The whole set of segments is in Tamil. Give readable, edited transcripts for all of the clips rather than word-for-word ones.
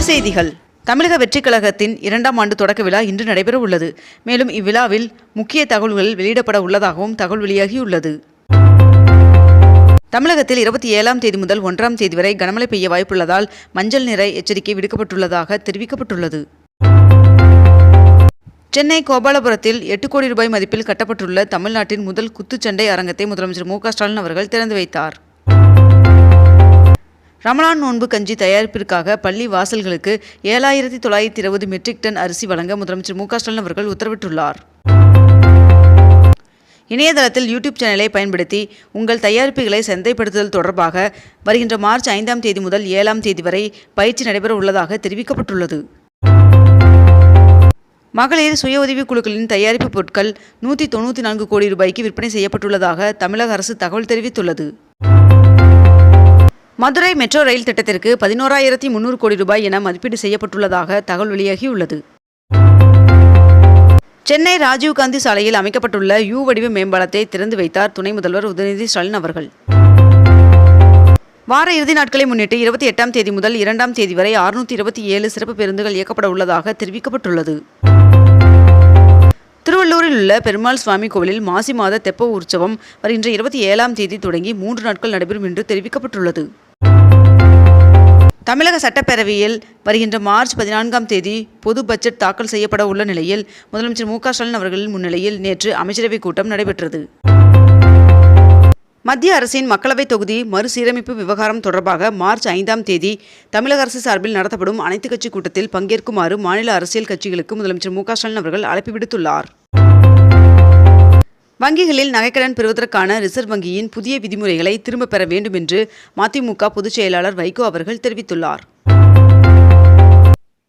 செய்திகள். தமிழக வெற்றிக் கழகத்தின் 2ஆம் ஆண்டு தொடக்க விழா இன்று நடைபெற உள்ளது. மேலும் இவ்விழாவில் முக்கிய தகவல்கள் வெளியிடப்பட உள்ளதாகவும் தகவல் வெளியாகியுள்ளது. தமிழகத்தில் 27ஆம் தேதி முதல் 1ஆம் தேதி வரை கனமழை பெய்ய வாய்ப்புள்ளதால் மஞ்சள் நிற எச்சரிக்கை விடுக்கப்பட்டுள்ளதாக தெரிவிக்கப்பட்டுள்ளது. சென்னை கோபாலபுரத்தில் 8 கோடி ரூபாய் மதிப்பில் கட்டப்பட்டுள்ள தமிழ்நாட்டின் முதல் குத்துச்சண்டை அரங்கத்தை முதலமைச்சர் மு.க. ஸ்டாலின் அவர்கள் திறந்து வைத்தார். ரமலான் நோன்பு கஞ்சி தயாரிப்பிற்காக பள்ளி வாசல்களுக்கு 7920 மெட்ரிக் டன் அரிசி வழங்க முதலமைச்சர் மு.க. ஸ்டாலின் அவர்கள் உத்தரவிட்டுள்ளார். இணையதளத்தில் யூடியூப் சேனலை பயன்படுத்தி உங்கள் தயாரிப்புகளை சந்தைப்படுத்துதல் தொடர்பாக வருகின்ற மார்ச் 5ஆம் தேதி முதல் 7ஆம் தேதி வரை பயிற்சி நடைபெற உள்ளதாக தெரிவிக்கப்பட்டுள்ளது. மகளிர் சுய உதவி குழுக்களின் தயாரிப்பு பொருட்கள் 194 கோடி ரூபாய்க்கு விற்பனை செய்யப்பட்டுள்ளதாக தமிழக அரசு தகவல் தெரிவித்துள்ளது. மதுரை மெட்ரோ ரயில் திட்டத்திற்கு 11,300 கோடி ரூபாய் என மதிப்பீடு செய்யப்பட்டுள்ளதாக தகவல் வெளியாகியுள்ளது. சென்னை ராஜீவ்காந்தி சாலையில் அமைக்கப்பட்டுள்ள யூ வடிவ மேம்பாலத்தை திறந்து வைத்தார் துணை முதல்வர் உதயநிதி ஸ்டாலின் அவர்கள். வார இறுதி நாட்களை முன்னிட்டு 28ஆம் தேதி முதல் 2ஆம் தேதி வரை 627 சிறப்பு பேருந்துகள் இயக்கப்பட உள்ளதாக தெரிவிக்கப்பட்டுள்ளது. திருவள்ளூரில் உள்ள பெருமாள் சுவாமி கோவிலில் மாசி மாத தெப்ப உற்சவம் வருகின்ற 27ஆம் தேதி தொடங்கி 3 நாட்கள் நடைபெறும் என்று தெரிவிக்கப்பட்டுள்ளது. தமிழக சட்டப்பேரவையில் வருகின்ற மார்ச் 14ஆம் தேதி பொது பட்ஜெட் தாக்கல் செய்யப்பட உள்ள நிலையில் முதலமைச்சர் மு.க. ஸ்டாலின் அவர்களின் முன்னிலையில் நேற்று அமைச்சரவைக் கூட்டம் நடைபெற்றது. மத்திய அரசின் மக்களவைத் தொகுதி மறுசீரமைப்பு விவகாரம் தொடர்பாக மார்ச் 5ஆம் தேதி தமிழக அரசு சார்பில் நடத்தப்படும் அனைத்துக் கட்சி கூட்டத்தில் பங்கேற்குமாறு மாநில அரசியல் கட்சிகளுக்கு முதலமைச்சர் மு.க. ஸ்டாலின் அவர்கள் அழைப்பு விடுத்துள்ளார். வங்கிகளில் நகைக்கடன் பெறுவதற்கான ரிசர்வ் வங்கியின் புதிய விதிமுறைகளை திரும்பப் பெற வேண்டும் என்று மதிமுக பொதுச் செயலாளர் வைகோ அவர்கள் தெரிவித்துள்ளார்.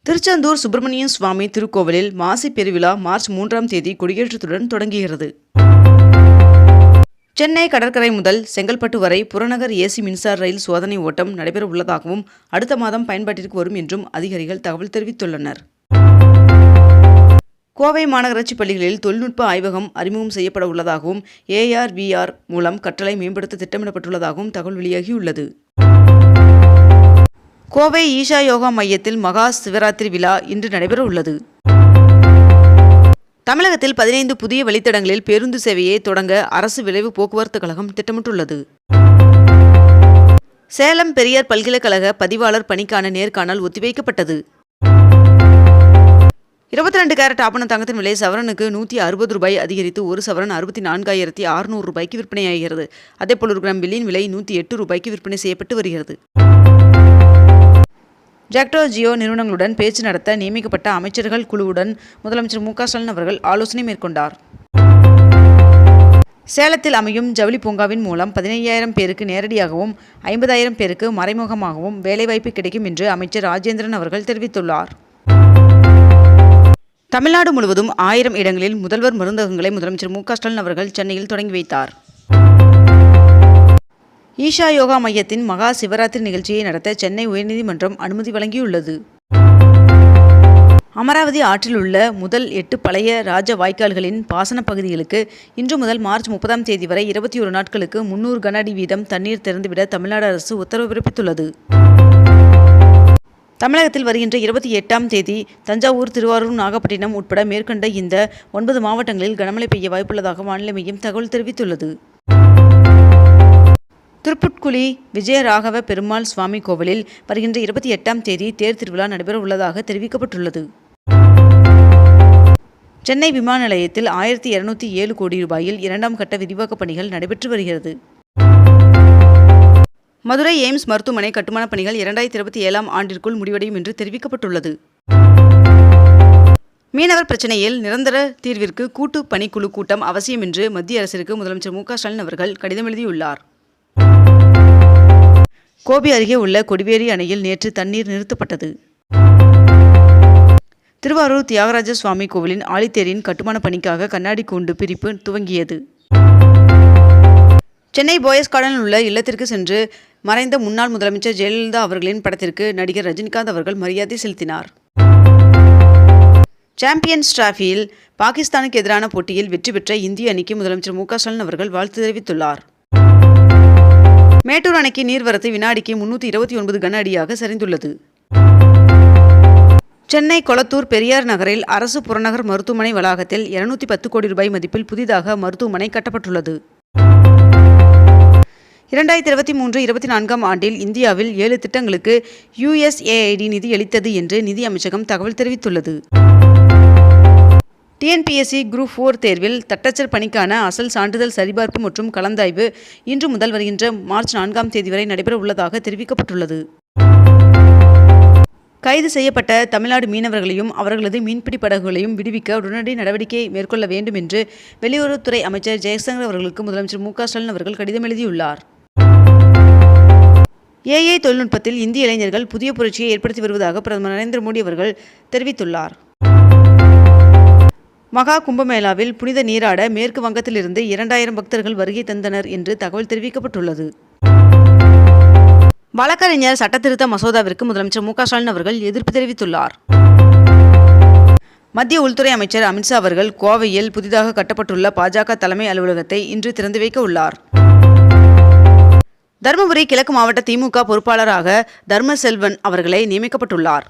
திருச்செந்தூர் சுப்பிரமணிய சுவாமி திருக்கோவிலில் மாசி பெருவிழா மார்ச் 3ஆம் தேதி கொடியேற்றத்துடன் தொடங்குகிறது. சென்னை கடற்கரை முதல் செங்கல்பட்டு வரை புறநகர் ஏசி மின்சார ரயில் சோதனை ஓட்டம் நடைபெற உள்ளதாகவும் அடுத்த மாதம் பயன்பாட்டிற்கு வரும் என்றும் அதிகாரிகள் தகவல் தெரிவித்துள்ளனர். கோவை மாநகராட்சி பள்ளிகளில் தொழில்நுட்ப ஆய்வகம் அறிமுகம் செய்யப்பட உள்ளதாகவும் AR/VR மூலம் கற்றலை மேம்படுத்த திட்டமிடப்பட்டுள்ளதாகவும் தகவல் வெளியாகியுள்ளது. கோவை ஈஷா யோகா மையத்தில் மகா சிவராத்திரி விழா இன்று நடைபெற உள்ளது. தமிழகத்தில் 15 புதிய வழித்தடங்களில் பேருந்து சேவையை தொடங்க அரசு விரைவு போக்குவரத்து கழகம் திட்டமிட்டுள்ளது. சேலம் பெரியார் பல்கலைக்கழக பதிவாளர் பணிக்கான நேர்காணல் ஒத்திவைக்கப்பட்டது. 22 கேரட் ஆபண தங்கத்தின் விலை சவரனுக்கு 160 ரூபாய் அதிகரித்து ஒரு சவரன் 64,600 ரூபாய்க்கு விற்பனையாகிறது. அதேபோல் 1 கிராம் வெள்ளியின் விலை 108 ரூபாய்க்கு விற்பனை செய்யப்பட்டு வருகிறது. ஜாக்டோ ஜியோ நிறுவனங்களுடன் பேச்சு நடத்த நியமிக்கப்பட்ட அமைச்சர்கள் குழுவுடன் முதலமைச்சர் மு.க. ஸ்டாலின் அவர்கள் ஆலோசனை மேற்கொண்டார். சேலத்தில் அமையும் ஜவுளி பூங்காவின் மூலம் 15,000 பேருக்கு நேரடியாகவும் 50,000 பேருக்கு மறைமுகமாகவும் வேலைவாய்ப்பு கிடைக்கும் என்று அமைச்சர் ராஜேந்திரன் அவர்கள் தெரிவித்துள்ளார். தமிழ்நாடு முழுவதும் 1000 இடங்களில் முதல்வர் மருந்தகங்களை முதலமைச்சர் மு.க. ஸ்டாலின் அவர்கள் சென்னையில் தொடங்கி வைத்தார். ஈஷா யோகா மையத்தின் மகா சிவராத்திரி நிகழ்ச்சியை நடத்த சென்னை உயர்நீதிமன்றம் அனுமதி வழங்கியுள்ளது. அமராவதி ஆற்றில் உள்ள முதல் 8 பழைய ராஜ வாய்க்கால்களின் பாசன பகுதிகளுக்கு இன்று முதல் மார்ச் 30ஆம் தேதி வரை 21 நாட்களுக்கு 300 கன அடி வீதம் தண்ணீர் திறந்துவிட தமிழ்நாடு அரசு உத்தரவு பிறப்பித்துள்ளது. தமிழகத்தில் வருகின்ற 28ஆம் தேதி தஞ்சாவூர், திருவாரூர், நாகப்பட்டினம் உட்பட மேற்கண்ட இந்த 9 மாவட்டங்களில் கனமழை பெய்ய வாய்ப்புள்ளதாக வானிலை மையம் தகவல் தெரிவித்துள்ளது. திருப்புட்குழி விஜயராகவ பெருமாள் சுவாமி கோவிலில் வருகின்ற 28ஆம் தேதி தேர் திருவிழா நடைபெற உள்ளதாக தெரிவிக்கப்பட்டுள்ளது. சென்னை விமான நிலையத்தில் 1207 கோடி ரூபாயில் 2ஆம் கட்ட விரிவாக்கப் பணிகள் நடைபெற்று வருகிறது. மதுரை எய்ம்ஸ் மருத்துவமனை கட்டுமானப் பணிகள் 2027ஆம் ஆண்டிற்குள் முடிவடையும் என்று தெரிவிக்கப்பட்டுள்ளது. மீனவர் பிரச்சினையில் நிரந்தர தீர்விற்கு கூட்டு பணிக்குழு கூட்டம் அவசியம் என்று மத்திய அரசிற்கு முதலமைச்சர் மு.க. ஸ்டாலின் அவர்கள் கடிதம் எழுதியுள்ளார். கோபி அருகே உள்ள கொடிவேரி அணையில் நேற்று தண்ணீர் நிறுத்தப்பட்டது. திருவாரூர் தியாகராஜ சுவாமி கோவிலின் ஆழித்தேரின் கட்டுமான பணிக்காக கண்ணாடி கூண்டு பிரிப்பு துவங்கியது. சென்னை போயஸ் கார்டனில் உள்ள இல்லத்திற்கு சென்று மறைந்த முன்னாள் முதலமைச்சர் ஜெயலலிதா அவர்களின் படத்திற்கு நடிகர் ரஜினிகாந்த் அவர்கள் மரியாதை செலுத்தினார். சாம்பியன்ஸ் டிராபியில் பாகிஸ்தானுக்கு எதிரான போட்டியில் வெற்றி பெற்ற இந்திய அணிக்கு முதலமைச்சர் மு.க. ஸ்டாலின் அவர்கள் வாழ்த்து தெரிவித்துள்ளார். மேட்டூர் அணைக்கு நீர்வரத்து வினாடிக்கு 329 கன அடியாக சரிந்துள்ளது. சென்னை கொளத்தூர் பெரியார் நகரில் அரசு புறநகர் மருத்துவமனை வளாகத்தில் 210 கோடி ரூபாய் மதிப்பில் புதிதாக மருத்துவமனை கட்டப்பட்டுள்ளது. 2023-24 ஆண்டில் இந்தியாவில் 7 திட்டங்களுக்கு USAID நிதியளித்தது என்று நிதி அமைச்சகம் தகவல் தெரிவித்துள்ளது. TNPSC குரூப் 4 தேர்வில் தட்டச்சர் பணிக்கான அசல் சான்றிதழ் சரிபார்ப்பு மற்றும் கலந்தாய்வு இன்று முதல் வருகின்ற மார்ச் 4ஆம் தேதி வரை நடைபெற உள்ளதாக தெரிவிக்கப்பட்டுள்ளது. கைது செய்யப்பட்ட தமிழ்நாடு மீனவர்களையும் அவர்களது மீன்பிடி படகுகளையும் விடுவிக்க உடனடி நடவடிக்கை மேற்கொள்ள வேண்டும் என்று வெளியுறவுத்துறை அமைச்சர் ஜெய்சங்கர் அவர்களுக்கு முதலமைச்சர் மு.க.ஸ்டாலின் அவர்கள் கடிதம் எழுதியுள்ளார். AI தொழில்நுட்பத்தில் இந்திய இளைஞர்கள் புதிய புரட்சியை ஏற்படுத்தி வருவதாக பிரதமர் நரேந்திர மோடி அவர்கள் தெரிவித்துள்ளார். மகா கும்பமேளாவில் புனித நீராட மேற்கு வங்கத்திலிருந்து 2000 பக்தர்கள் வருகை தந்தனர் என்று தகவல் தெரிவிக்கப்பட்டுள்ளது. வழக்கறிஞர் சட்டத்திருத்த மசோதாவிற்கு முதலமைச்சர் மு.க.ஸ்டாலின் அவர்கள் எதிர்ப்பு தெரிவித்துள்ளார். மத்திய உள்துறை அமைச்சர் அமித்ஷா அவர்கள் கோவையில் புதிதாக கட்டப்பட்டுள்ள பாஜக தலைமை அலுவலகத்தை இன்று திறந்து வைக்க உள்ளார். தருமபுரி கிழக்கு மாவட்ட திமுக பொறுப்பாளராக தர்மசெல்வன் அவர்களை நியமிக்கப்பட்டுள்ளார்.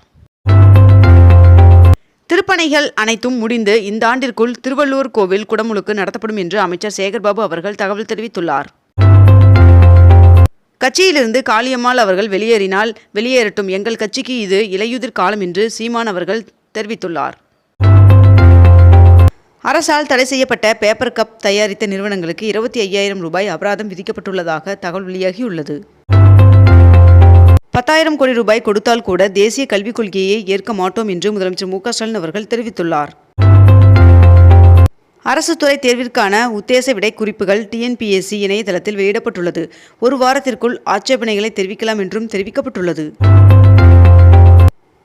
திருப்பணிகள் அனைத்தும் முடிந்து இந்த ஆண்டிற்குள் திருவள்ளூர் கோவில் குடமுழுக்கு நடத்தப்படும் என்று அமைச்சர் சேகர்பாபு அவர்கள் தகவல் தெரிவித்துள்ளார். கட்சியிலிருந்து காளியம்மாள் அவர்கள் வெளியேறினால் வெளியேறட்டும், எங்கள் கட்சிக்கு இது இலையுதிர் காலம் என்று சீமான் அவர்கள் தெரிவித்துள்ளார். அரசால் தடை செய்யப்பட்ட பேப்பர் கப் தயாரித்த நிறுவனங்களுக்கு 25,000 ரூபாய் அபராதம் விதிக்கப்பட்டுள்ளதாக தகவல் வெளியாகியுள்ளது. 10,000 கோடி ரூபாய் கொடுத்தால் கூட தேசிய கல்விக் கொள்கையை ஏற்க மாட்டோம் என்று முதலமைச்சர் மு.க.ஸ்டாலின் அவர்கள் தெரிவித்துள்ளார். அரசு துறை தேர்விற்கான உத்தேச விடை குறிப்புகள் TNPSC இணையதளத்தில் வெளியிடப்பட்டுள்ளது. ஒரு வாரத்திற்குள் ஆட்சேபனைகளை தெரிவிக்கலாம் என்றும் தெரிவிக்கப்பட்டுள்ளது.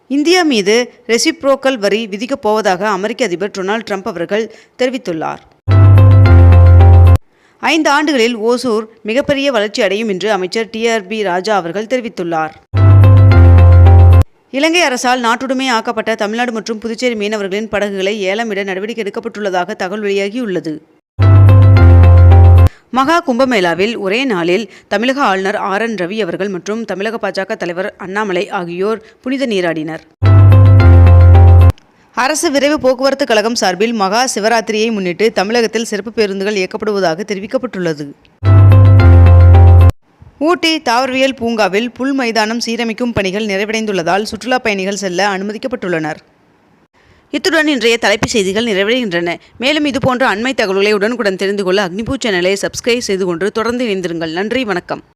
இந்தியா மீது ரெசிப்ரோக்கல் வரி விதிக்கப் போவதாக அமெரிக்க அதிபர் டொனால்ட் ட்ரம்ப் அவர்கள் தெரிவித்துள்ளார். 5 ஆண்டுகளில் ஓசூர் மிகப்பெரிய வளர்ச்சி அடையும் என்று அமைச்சர் TRB ராஜா அவர்கள் தெரிவித்துள்ளார். இலங்கை அரசால் நாட்டுடைமை ஆக்கப்பட்ட தமிழ்நாடு மற்றும் புதுச்சேரி மீனவர்களின் படகுகளை ஏலமிட நடவடிக்கை எடுக்கப்பட்டுள்ளதாக தகவல் வெளியாகியுள்ளது. மகா கும்பமேளாவில் ஒரே நாளில் தமிழக ஆளுநர் RN ரவி அவர்கள் மற்றும் தமிழக பாஜக தலைவர் அண்ணாமலை ஆகியோர் புனித நீராடினர். அரசு விரைவு போக்குவரத்து கழகம் சார்பில் மகா சிவராத்திரியை முன்னிட்டு தமிழகத்தில் சிறப்பு பேருந்துகள் இயக்கப்படுவதாக தெரிவிக்கப்பட்டுள்ளது. ஊட்டி தாவரவியல் பூங்காவில் புல் மைதானம் சீரமைக்கும் பணிகள் நிறைவடைந்துள்ளதால் சுற்றுலா பயணிகள் செல்ல அனுமதிக்கப்பட்டுள்ளனர். இத்துடன் இன்றைய தலைப்புச் செய்திகள் நிறைவடைகின்றன. மேலும் இதுபோன்ற அண்மை தகவல்களை உடனுக்குடன் தெரிந்து கொள்ள அக்னிபூ சேனலை சப்ஸ்கிரைப் செய்து கொண்டு தொடர்ந்து இணைந்திருங்கள். நன்றி, வணக்கம்.